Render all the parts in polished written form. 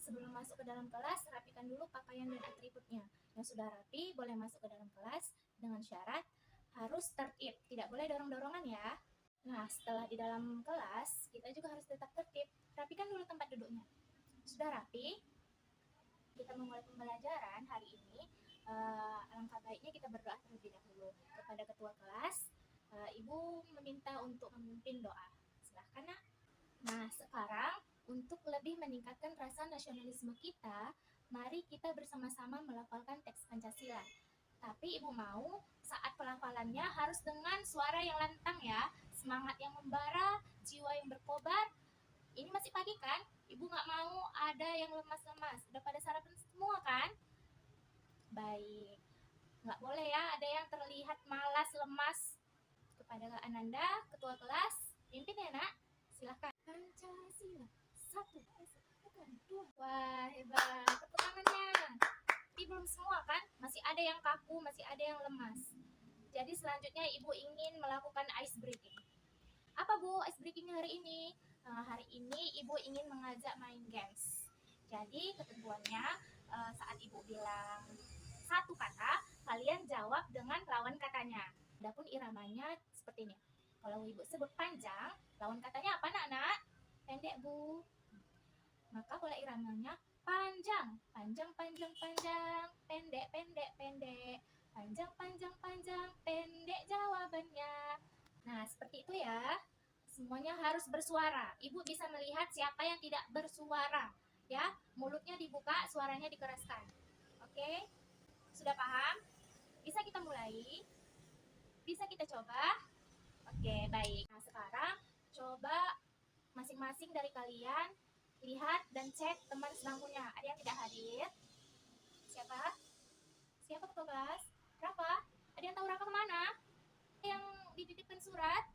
Sebelum masuk ke dalam kelas, rapikan dulu pakaian dan atributnya. Yang sudah rapi boleh masuk ke dalam kelas dengan syarat harus tertib, tidak boleh dorong-dorongan ya. Nah, setelah di dalam kelas, kita juga harus tetap tertib. Rapikan dulu tempat duduknya. Sudah rapi? Kita memulai pembelajaran hari ini. Alangkah baiknya kita berdoa terlebih dahulu kepada ketua kelas. Ibu meminta untuk memimpin doa. Silahkan, Nak. Nah, sekarang untuk lebih meningkatkan rasa nasionalisme kita, mari kita bersama-sama melafalkan teks Pancasila. Tapi Ibu mau saat pelafalannya harus dengan suara yang lantang ya, semangat yang membara, jiwa yang berkobar. Ini masih pagi kan? Ibu nggak mau ada yang lemas-lemas. Udah pada sarapan semua kan? Baik. Nggak boleh ya ada yang terlihat malas, lemas. Kepada Ananda, ketua kelas, pimpin ya nak. Silahkan. Pancasila. Satu. Bukan. Dua. Wah, hebat. Tepuk tangannya. Tapi belum semua kan? Masih ada yang kaku, masih ada yang lemas. Jadi selanjutnya Ibu ingin melakukan ice breaking. Apa Bu ice breakingnya hari ini? Hari ini Ibu ingin mengajak main games. Jadi ketentuannya saat Ibu bilang satu kata, kalian jawab dengan lawan katanya. Adapun iramanya seperti ini. Kalau Ibu sebut panjang, lawan katanya apa nak? Pendek Bu. Maka pola iramanya panjang, panjang, panjang, panjang, pendek, pendek, pendek, panjang, panjang, panjang, pendek jawabannya. Nah, seperti itu ya. Semuanya harus bersuara. Ibu bisa melihat siapa yang tidak bersuara. Ya, mulutnya dibuka, suaranya dikeraskan. Oke? Sudah paham? Bisa kita mulai? Bisa kita coba? Oke, baik. Nah, sekarang coba masing-masing dari kalian lihat dan cek teman sebangkunya. Ada yang tidak hadir? Siapa? Siapa ketua kelas? Rafa? Ada yang tahu Rafa kemana? Yang dititipkan surat?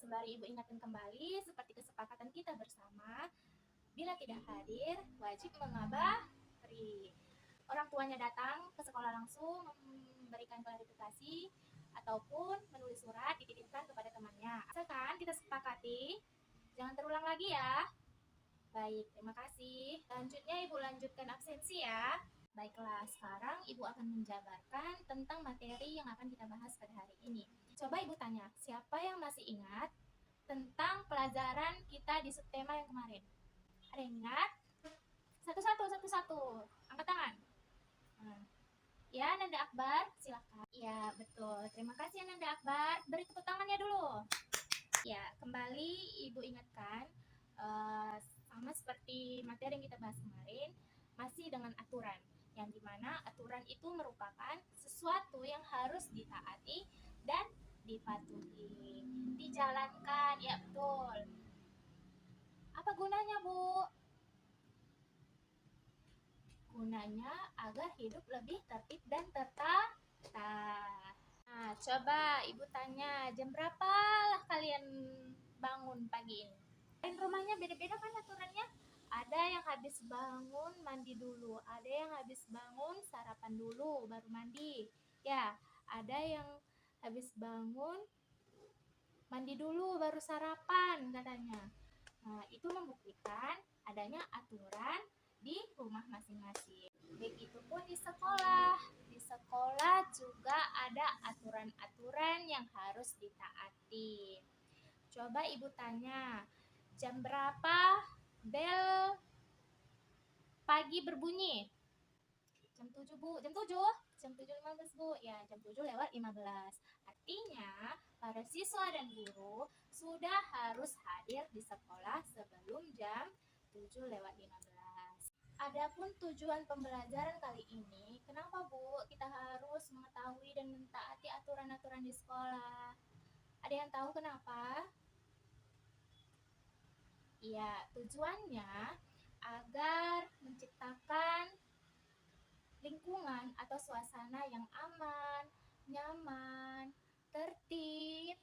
Sembari Ibu ingatkan kembali, seperti kesepakatan kita bersama, bila tidak hadir, wajib mengabari. Orang tuanya datang ke sekolah langsung memberikan klarifikasi ataupun menulis surat dititipkan kepada temannya. Asalkan kita sepakati, jangan terulang lagi ya. Baik, terima kasih. Selanjutnya Ibu lanjutkan absensi ya. Baiklah, sekarang Ibu akan menjabarkan tentang materi yang akan kita bahas pada hari ini. Coba Ibu tanya, siapa yang masih ingat tentang pelajaran kita di subtema yang kemarin? Ada yang ingat? Satu-satu. Angkat tangan. Ya, Nanda Akbar, silakan. Ya, betul. Terima kasih Nanda Akbar. Beri tepuk tangannya dulu. Ya, kembali Ibu ingatkan, sama seperti materi yang kita bahas kemarin, masih dengan aturan. Yang dimana aturan itu merupakan sesuatu yang harus ditaati dan dipatuhi. Dijalankan, ya betul. Apa gunanya, Bu? Gunanya agar hidup lebih tertib dan tertata. Nah, coba Ibu tanya, jam berapa lah kalian bangun pagi ini? Dan rumahnya beda-beda kan aturannya? Ada yang habis bangun mandi dulu, ada yang habis bangun sarapan dulu baru mandi. Ya, ada yang habis bangun mandi dulu baru sarapan katanya. Nah, itu membuktikan adanya aturan di rumah masing-masing. Begitupun di sekolah. Di sekolah juga ada aturan-aturan yang harus ditaati. Coba Ibu tanya, jam berapa bel pagi berbunyi? Jam 7, Bu. Jam 7? Jam 7.15, Bu. Ya, jam 7:15. Artinya, para siswa dan guru sudah harus hadir di sekolah sebelum jam 7:15. Adapun tujuan pembelajaran kali ini, kenapa Bu kita harus mengetahui dan mentaati aturan-aturan di sekolah? Ada yang tahu kenapa? Ya, tujuannya agar menciptakan lingkungan atau suasana yang aman, nyaman, tertib,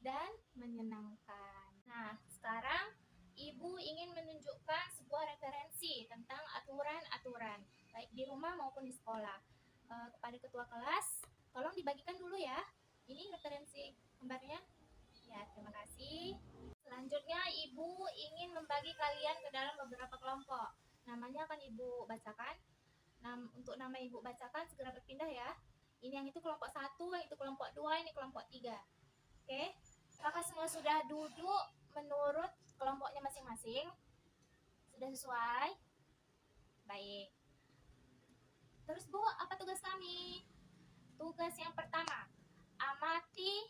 dan menyenangkan. Nah, sekarang Ibu ingin menunjukkan sebuah referensi tentang aturan-aturan, baik di rumah maupun di sekolah. Kepada ketua kelas, tolong dibagikan dulu ya. Ini referensi gambarnya. Ya, terima kasih. Selanjutnya, Ibu ingin membagi kalian ke dalam beberapa kelompok. Namanya akan Ibu bacakan. Untuk nama Ibu bacakan segera berpindah ya. Ini yang itu kelompok 1, yang itu kelompok 2, ini kelompok 3. Oke. Apakah semua sudah duduk menurut kelompoknya masing-masing? Sudah sesuai? Baik. Terus Bu, apa tugas kami? Tugas yang pertama, amati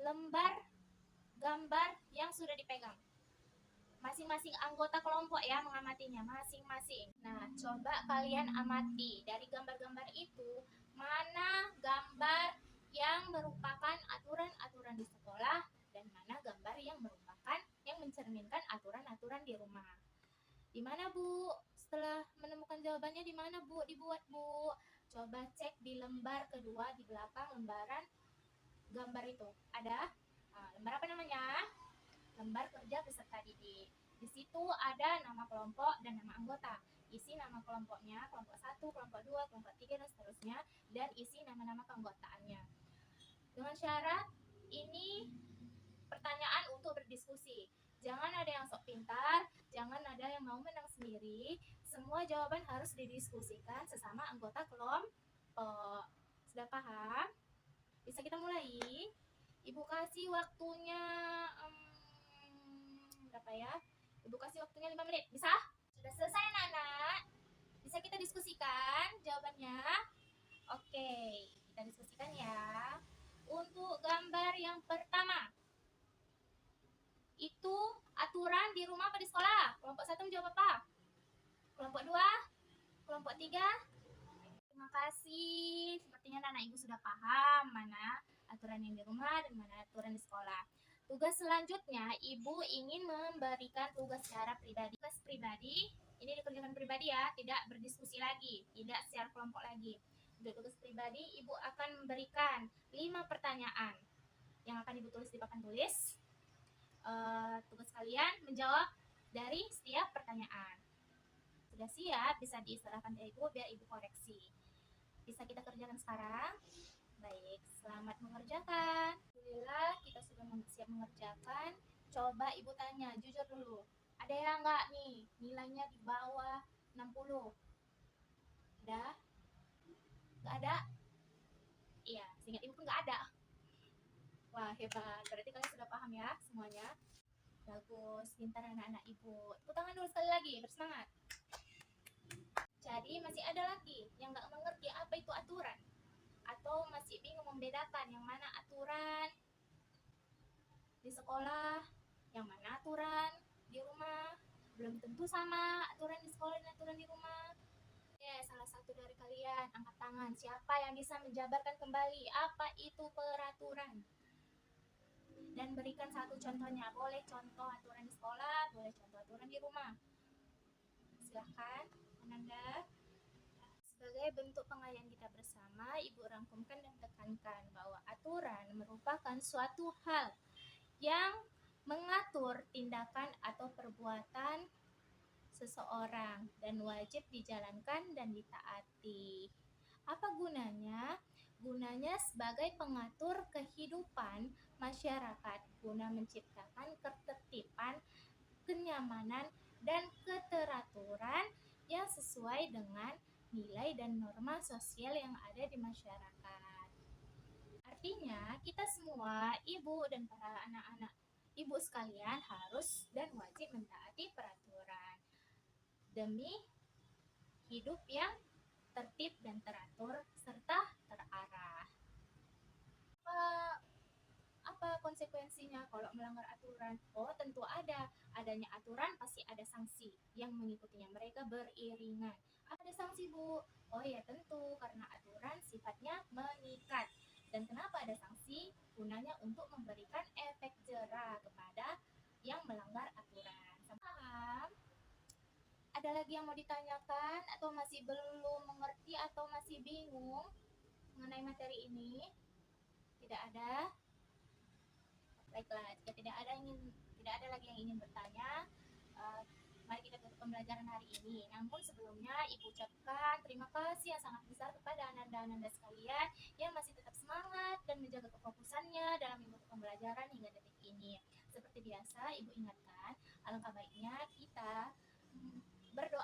lembar gambar yang sudah dipegang. Masing-masing anggota kelompok ya mengamatinya masing-masing. Nah, coba kalian amati dari gambar-gambar itu mana gambar yang merupakan aturan-aturan di sekolah dan mana gambar yang merupakan yang mencerminkan aturan-aturan di rumah. Di mana Bu? Setelah menemukan jawabannya di mana Bu? Dibuat Bu. Coba cek di lembar kedua di belakang lembaran gambar itu. Ada? Nah, lembar apa namanya? Lembar kerja peserta didik. Di situ ada nama kelompok dan nama anggota. Isi nama kelompoknya, kelompok 1, kelompok 2, kelompok 3, dan seterusnya. Dan isi nama-nama keanggotaannya. Dengan syarat, ini pertanyaan untuk berdiskusi. Jangan ada yang sok pintar, jangan ada yang mau menang sendiri. Semua jawaban harus didiskusikan sesama anggota kelompok. Sudah paham? Bisa kita mulai? Ibu kasih waktunya berapa ya? Ibu kasih waktunya 5 menit. Bisa? Sudah selesai anak-anak? Bisa kita diskusikan jawabannya? Oke, kita diskusikan ya. Untuk gambar yang pertama, itu aturan di rumah apa di sekolah? Kelompok 1 menjawab apa? Kelompok 2? Kelompok 3? Terima kasih. Sepertinya anak ibu sudah paham mana aturan yang di rumah dan mana aturan di sekolah. Tugas selanjutnya, ibu ingin memberikan tugas secara pribadi. Tugas pribadi, ini dikerjakan pribadi ya, tidak berdiskusi lagi, tidak secara kelompok lagi. Untuk tugas pribadi, ibu akan memberikan 5 pertanyaan yang akan ibu tulis di papan tulis. Tugas kalian menjawab dari setiap pertanyaan. Sudah siap, bisa diserahkan ke ibu biar ibu koreksi. Bisa kita kerjakan sekarang? Baik, selamat mengerjakan. Alhamdulillah kita sudah siap mengerjakan. Coba ibu tanya, jujur dulu. Ada yang enggak nih nilainya di bawah 60? Ada? Enggak ada? Iya, seingat ibu pun enggak ada. Wah, hebat. Berarti kalian sudah paham ya semuanya? Bagus, pintar anak-anak ibu. Tepuk tangan dulu sekali lagi, bersemangat. Jadi masih ada lagi yang nggak mengerti apa itu aturan, atau masih bingung membedakan yang mana aturan di sekolah, yang mana aturan di rumah. Belum tentu sama aturan di sekolah dan aturan di rumah. Salah satu dari kalian angkat tangan. Siapa yang bisa menjabarkan kembali apa itu peraturan? Dan berikan satu contohnya. Boleh contoh aturan di sekolah, boleh contoh aturan di rumah. Silahkan, Ananda. Sebagai bentuk pengayaan kita bersama, ibu rangkumkan dan tekankan bahwa aturan merupakan suatu hal yang mengatur tindakan atau perbuatan seseorang dan wajib dijalankan dan ditaati. Apa gunanya? Gunanya sebagai pengatur kehidupan masyarakat guna menciptakan ketertiban, kenyamanan, dan keteraturan yang sesuai dengan nilai dan norma sosial yang ada di masyarakat. Artinya, kita semua, ibu dan para anak-anak ibu sekalian harus dan wajib mentaati peraturan demi hidup yang tertib dan teratur serta terarah. Apa konsekuensinya kalau melanggar aturan? Oh, tentu ada. Adanya aturan pasti ada sanksi yang mengikutinya. Mereka beriringan. Ada sanksi, Bu? Oh ya, tentu karena aturan sifatnya mengikat. Dan kenapa ada sanksi? Gunanya untuk memberikan efek jera kepada yang melanggar aturan. Paham? Ada lagi yang mau ditanyakan atau masih belum mengerti atau masih bingung mengenai materi ini? Tidak ada? Baiklah, jika tidak ada lagi yang ingin bertanya, mari kita tutup pembelajaran hari ini. Namun sebelumnya ibu ucapkan terima kasih yang sangat besar kepada ananda-ananda sekalian yang masih tetap semangat dan menjaga kefokusannya dalam mengikuti pembelajaran hingga detik ini. Seperti biasa, ibu ingatkan, alangkah baiknya kita berdoa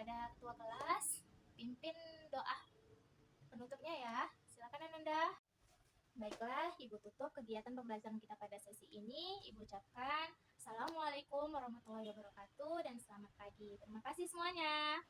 kepada ketua kelas, pimpin doa penutupnya ya. Silakan Ananda. Baiklah, Ibu tutup kegiatan pembelajaran kita pada sesi ini. Ibu ucapkan Assalamualaikum warahmatullahi wabarakatuh dan selamat pagi. Terima kasih semuanya.